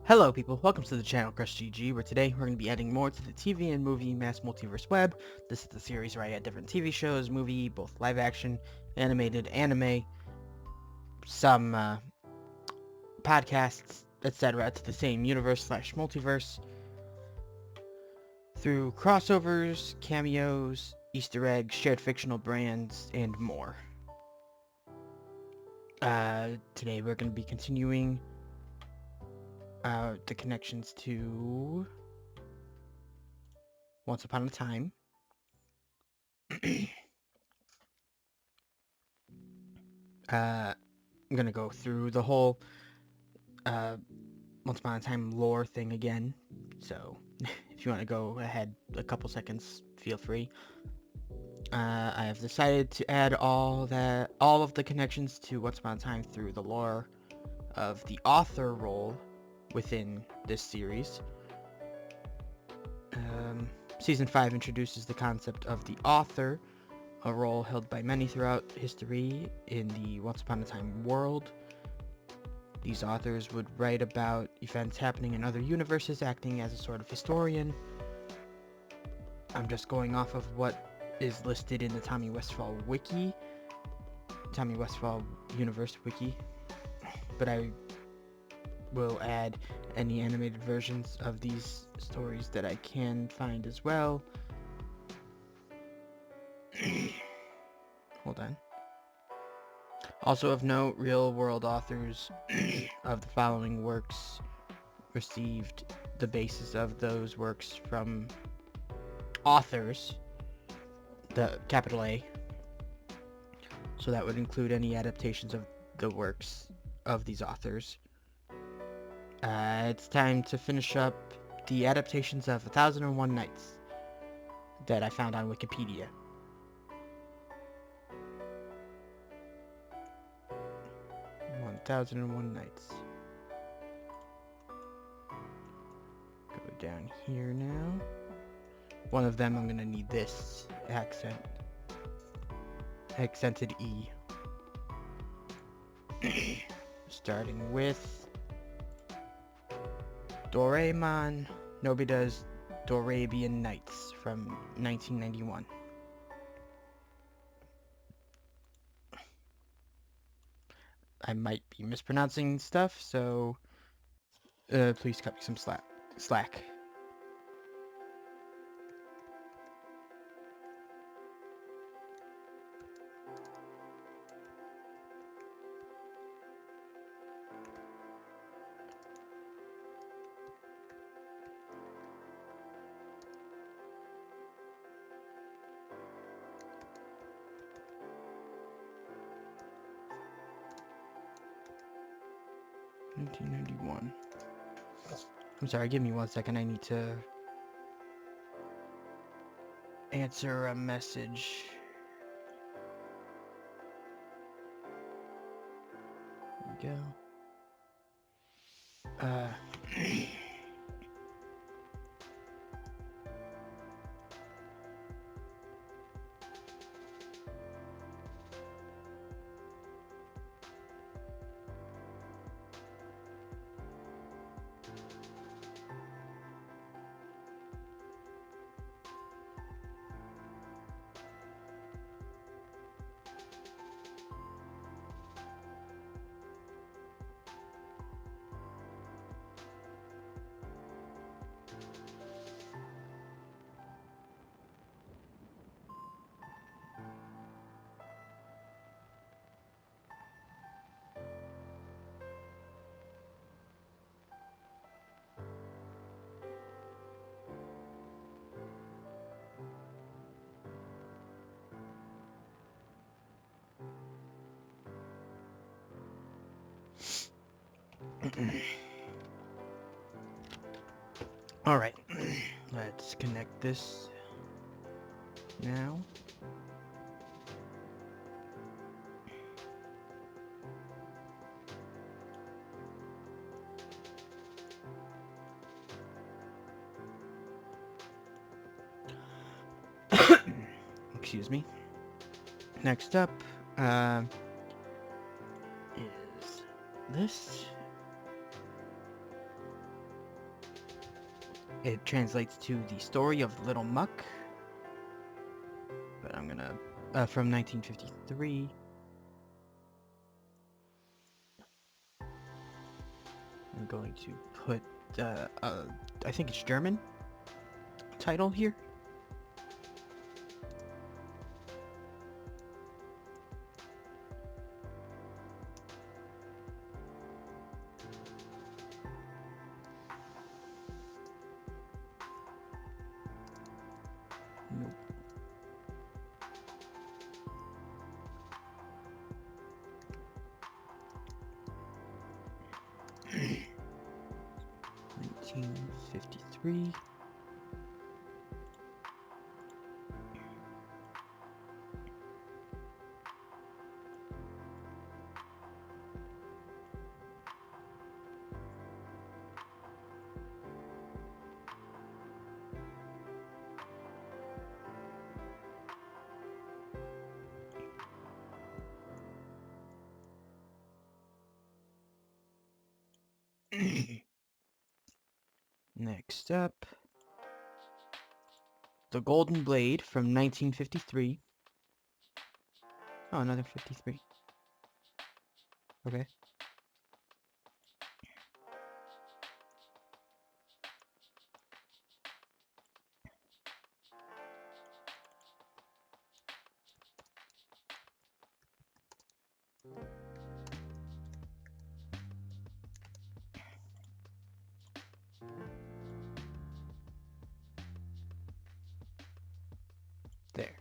Hello people, welcome to the channel CrustG-G, where today we're going to be adding more to the TV and movie mass multiverse web. This is the series where I add different TV shows, movie, both live action, animated, anime, some podcasts, etc. to the same universe slash multiverse through crossovers, cameos, Easter eggs, shared fictional brands, and more. Today we're going to be continuing the connections to Once Upon a Time. I'm gonna go through the whole Once Upon a Time lore thing again, so if you want to go ahead a couple seconds, feel free. I have decided to add all of the connections to Once Upon a Time through the lore of the author role within this series. Season 5 introduces the concept of the author, a role held by many throughout history in the Once Upon a Time world. These authors would write about events happening in other universes, acting as a sort of historian. I'm just going off of what is listed in the Tommy Westphall wiki, Tommy Westphall universe wiki, but I will add any animated versions of these stories that I can find as well. Hold on. Also of note, real-world authors of the following works received the basis of those works from authors, the capital A. So that would include any adaptations of the works of these authors. It's time to finish up the adaptations of 1001 Nights that I found on Wikipedia. Thousand and One Nights. Go down here now. One of them I'm gonna need this accented E. Starting with Doraemon Nobita's Dorabian Nights from 1991. I might be mispronouncing stuff, so please cut me some slack. $1991. I'm sorry, give me 1 second. I need to answer a message. There we go. Alright, let's connect this now. Excuse me. Next up is this. It translates to The Story of Little Muck, but I'm gonna from 1953. I'm going to put I think it's German title here. Nope. (1953). Next up, The Golden Blade from 1953. Oh, another 53. Okay. There.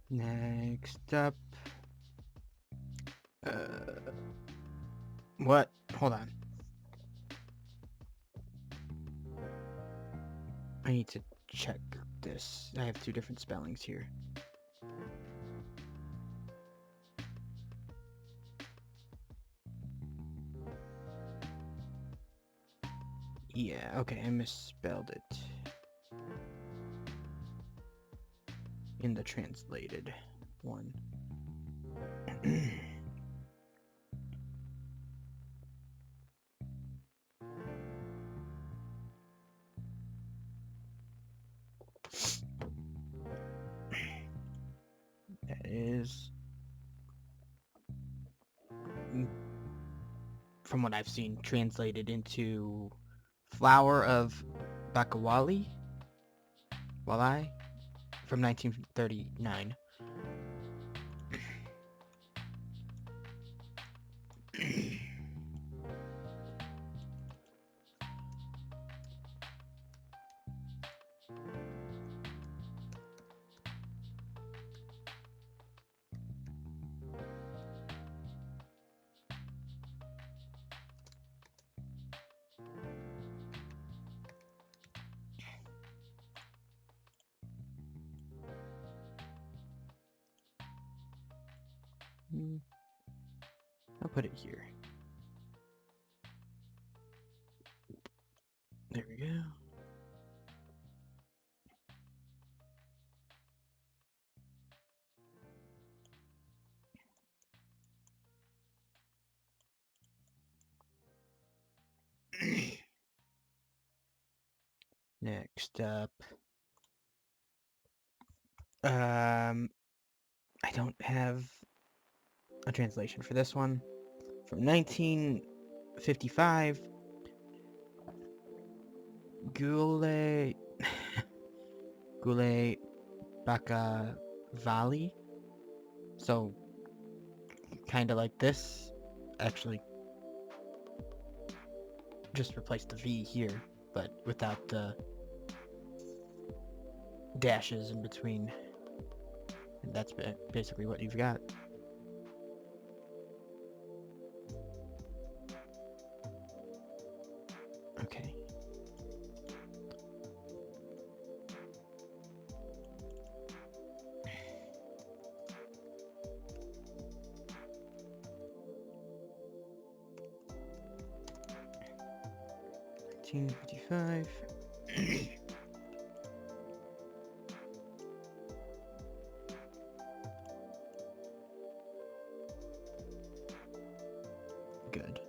Next up, what? Hold on. I need to check this. I have two different spellings here. Yeah, okay, I misspelled it in the translated one. That is, from what I've seen, translated into Flower of Bakawali, Walai, from 1939. I'll put it here. There we go. Next up, I don't have a translation for this one. From 1955, Gule Gule Baka Valley. So, kind of like this. Actually, just replace the V here, but without the dashes in between. And that's basically what you've got. Okay. 1955. Good.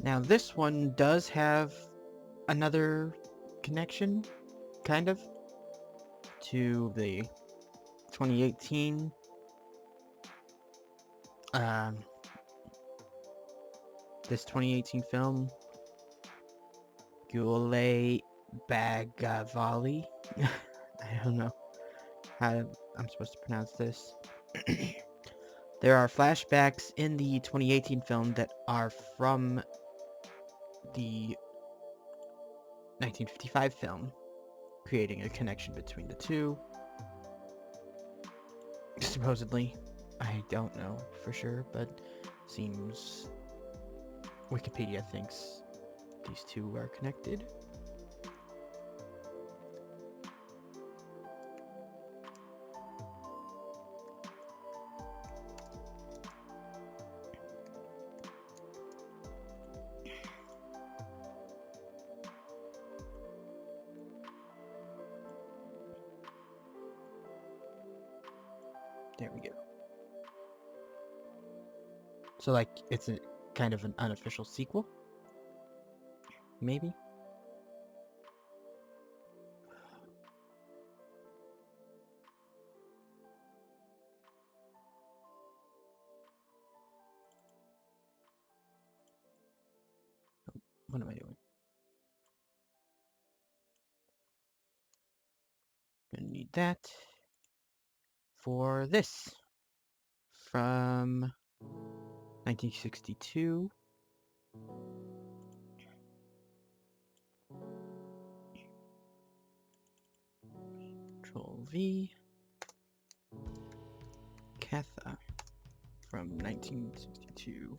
Now this one does have another connection, kind of, to the 2018 this 2018 film, Gule Bagavali. I don't know how I'm supposed to pronounce this. There are flashbacks in the 2018 film that are from the 1955 film, creating a connection between the two. Supposedly. I don't know for sure, but seems Wikipedia thinks these two are connected. There we go. So, like, it's a kind of an unofficial sequel? Maybe? What am I doing? Gonna need that for this from 1962. Control V. Katha from 1962.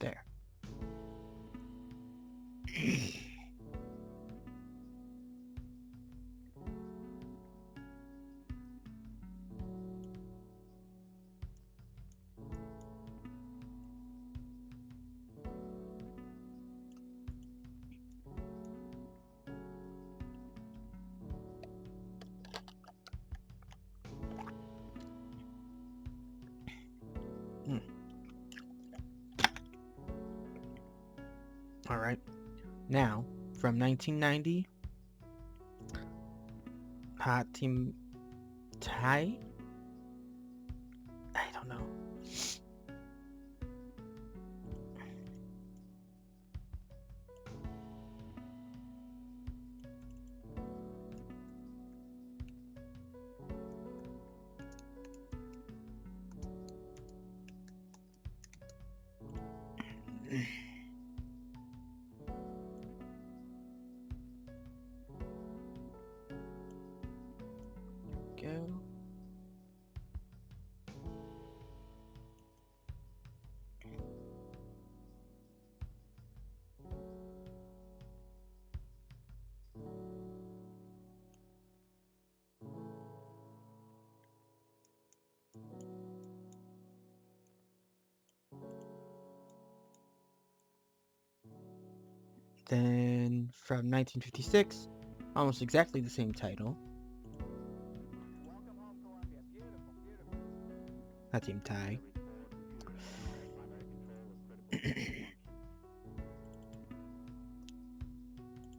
There. All right. Now, from 1990, Hatim Tai? I don't know. Go. Then from 1956, almost exactly the same title. Hatim Tai.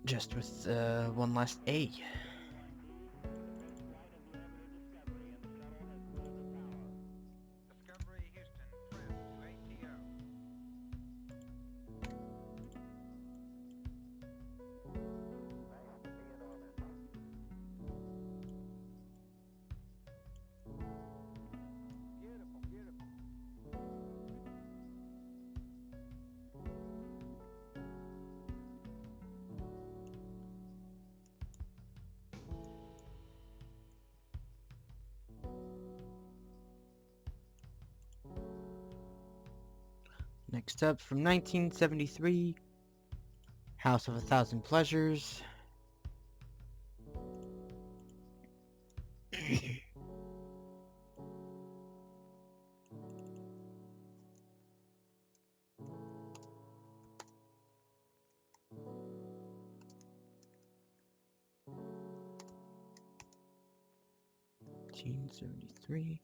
Just with one last A. Next up, from 1973, House of a Thousand Pleasures. (1973).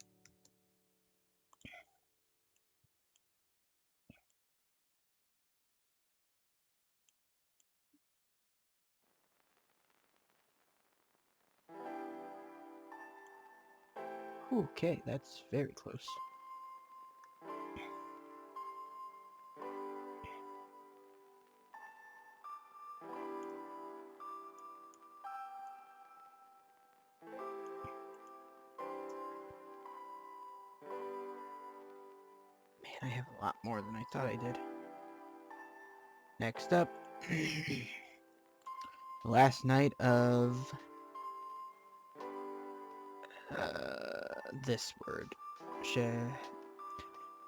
Okay, that's very close. Man, I have a lot more than I thought I did. Next up, the last night of this word,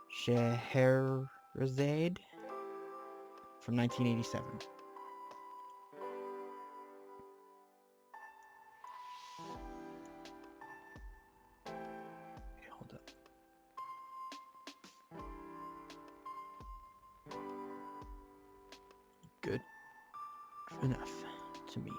Scheherazade, from 1987. Okay, hold up. Good enough to me.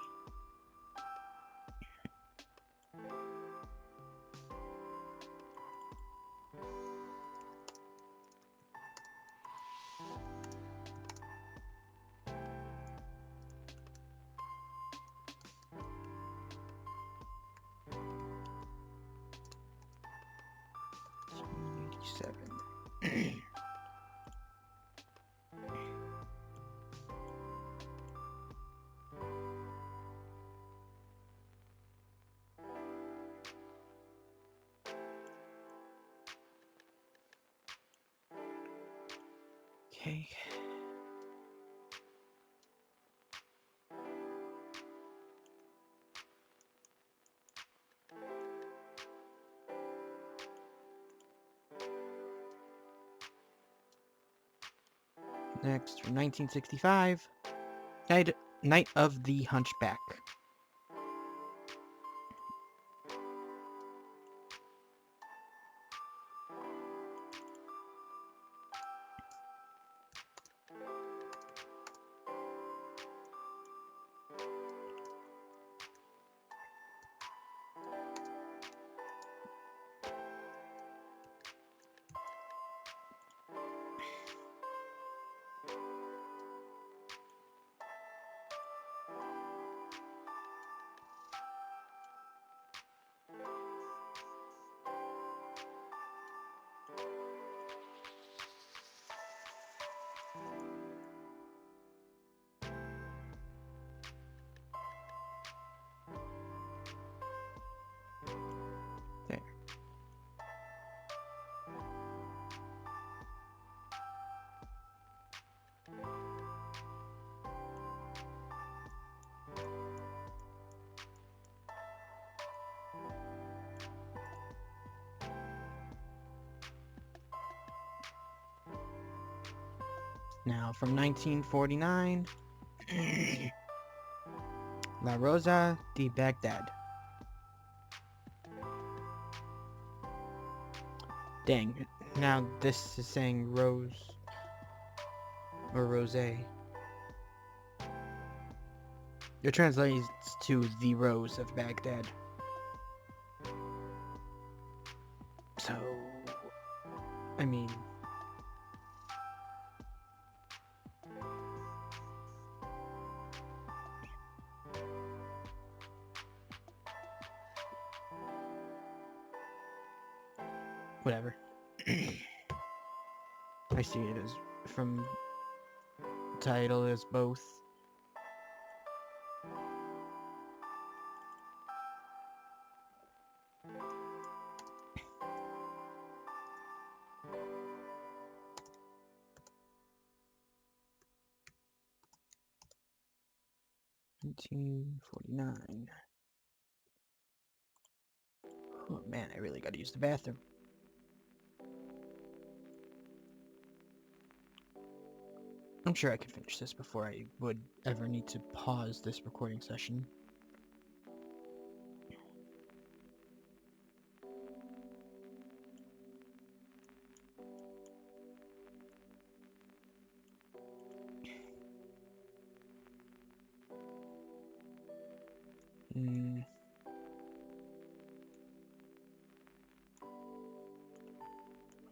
Seven. Okay. Next, from 1965, Night of the Hunchback. There. Now, from 1949, La Rosa de Baghdad. Dang, now this is saying Rose or Rosé. It translates to the Rose of Baghdad. So, I mean, whatever. I see it as from title as both. (1949). Oh man, I really gotta use the bathroom. I'm sure I could finish this before I would ever need to pause this recording session.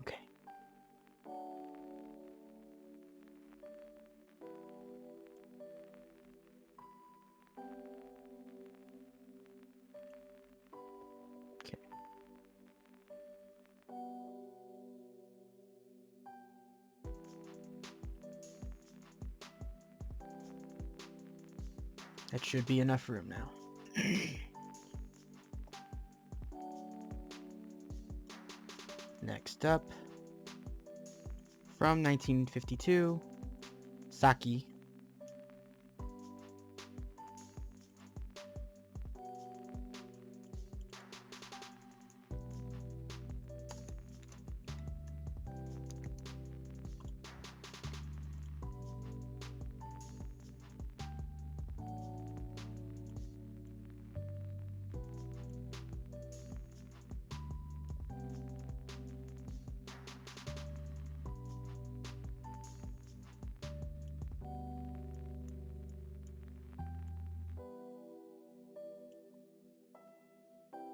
Okay. Okay. That should be enough room now. Next up, from 1952, Saki.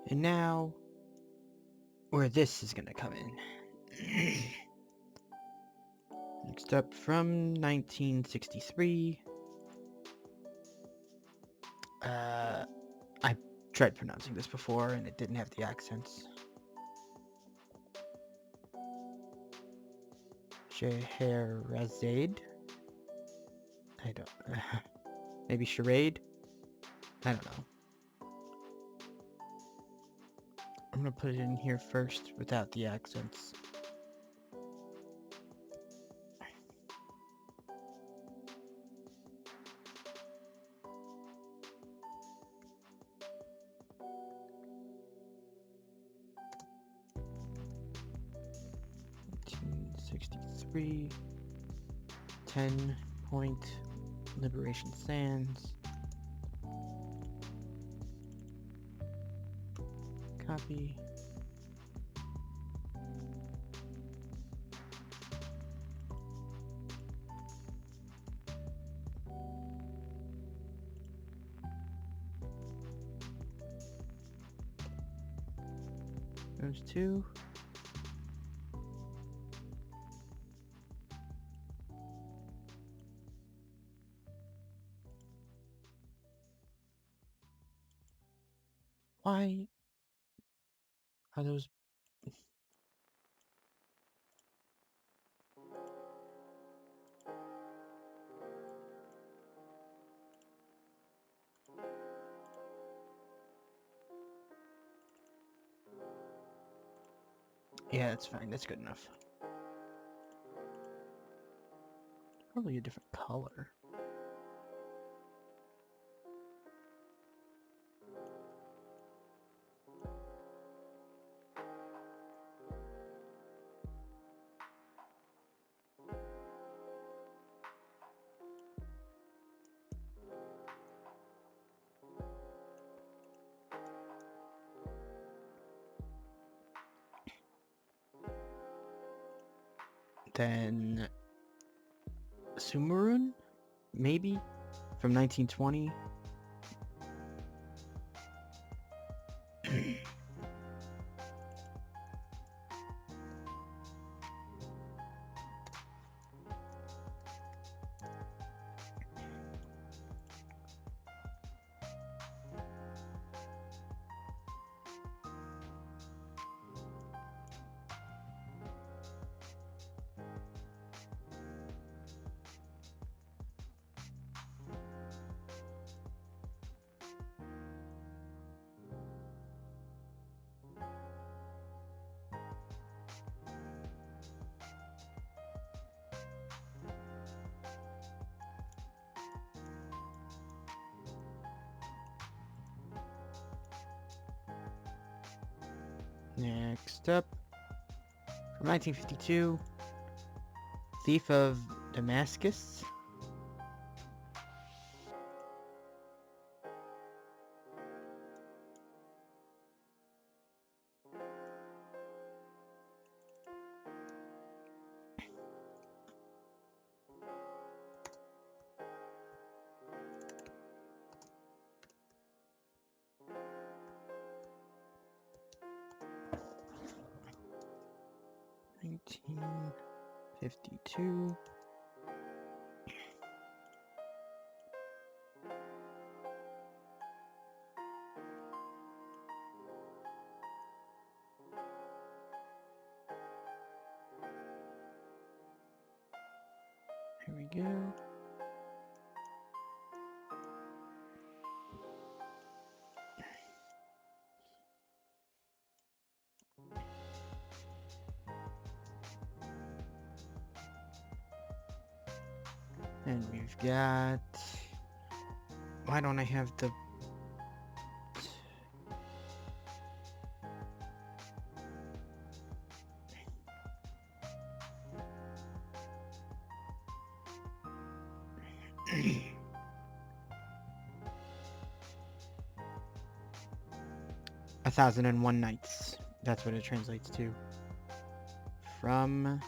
And now, where this is gonna come in. Next up, from 1963, I tried pronouncing this before and it didn't have the accents. Scheherazade? I don't... maybe charade? I don't know. I'm gonna put it in here first without the accents. '63, 10-point Liberation Sands. Copy. Those two. Why are those... Yeah, that's fine. That's good enough. Probably a different color. Then Sumarun, maybe, from 1920. Next up, from 1952, Thief of Damascus. 1952. Here we go. And we've got... Why don't I have the... A 1001 Nights. That's what it translates to. From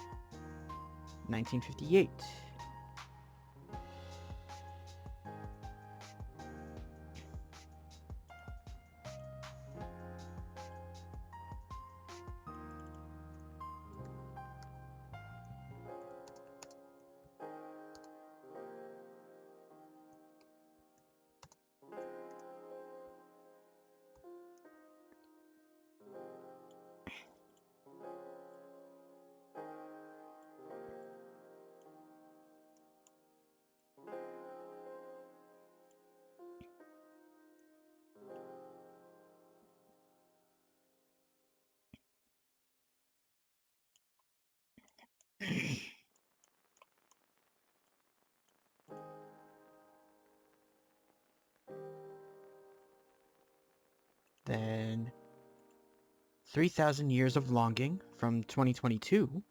1958. Then 3,000 Years of Longing from 2022.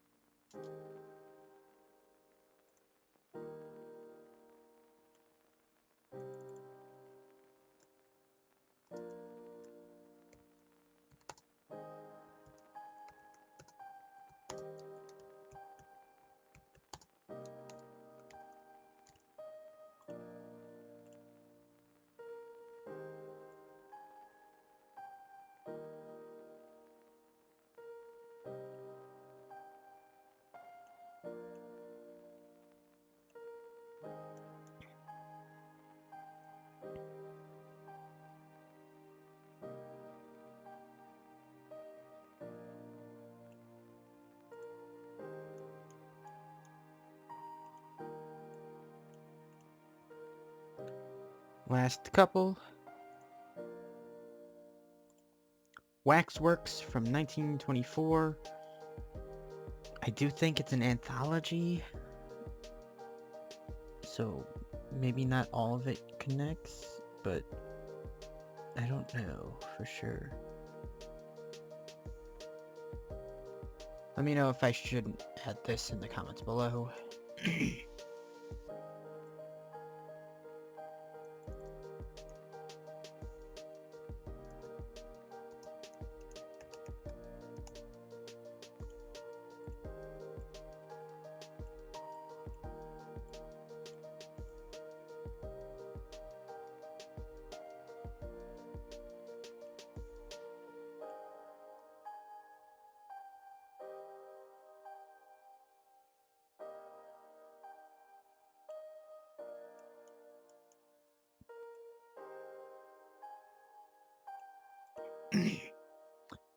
Last couple. Waxworks from 1924. I do think it's an anthology, so maybe not all of it connects, but I don't know for sure. Let me know if I should add this in the comments below.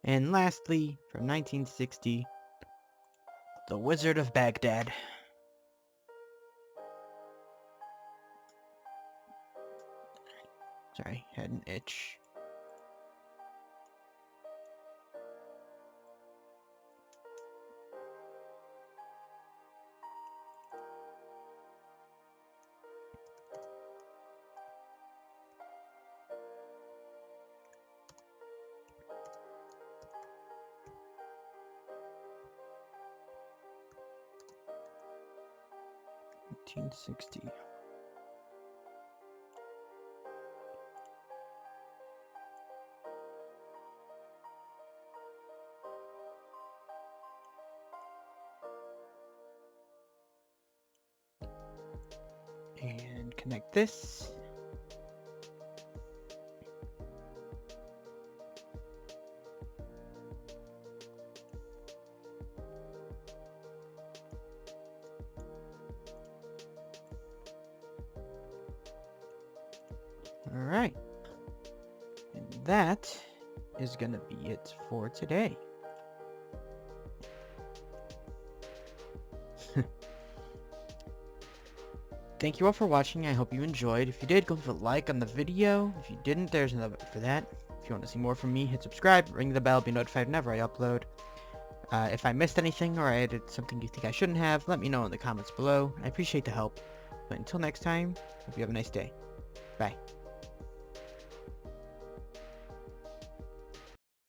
And lastly, from 1960, The Wizard of Baghdad. Sorry, had an itch. $1960. And connect this. Alright. And that is gonna be it for today. Thank you all for watching. I hope you enjoyed. If you did, go leave a like on the video. If you didn't, there's another for that. If you want to see more from me, hit subscribe, ring the bell, be notified whenever I upload. If I missed anything or I added something you think I shouldn't have, let me know in the comments below. I appreciate the help. But until next time, hope you have a nice day. Bye.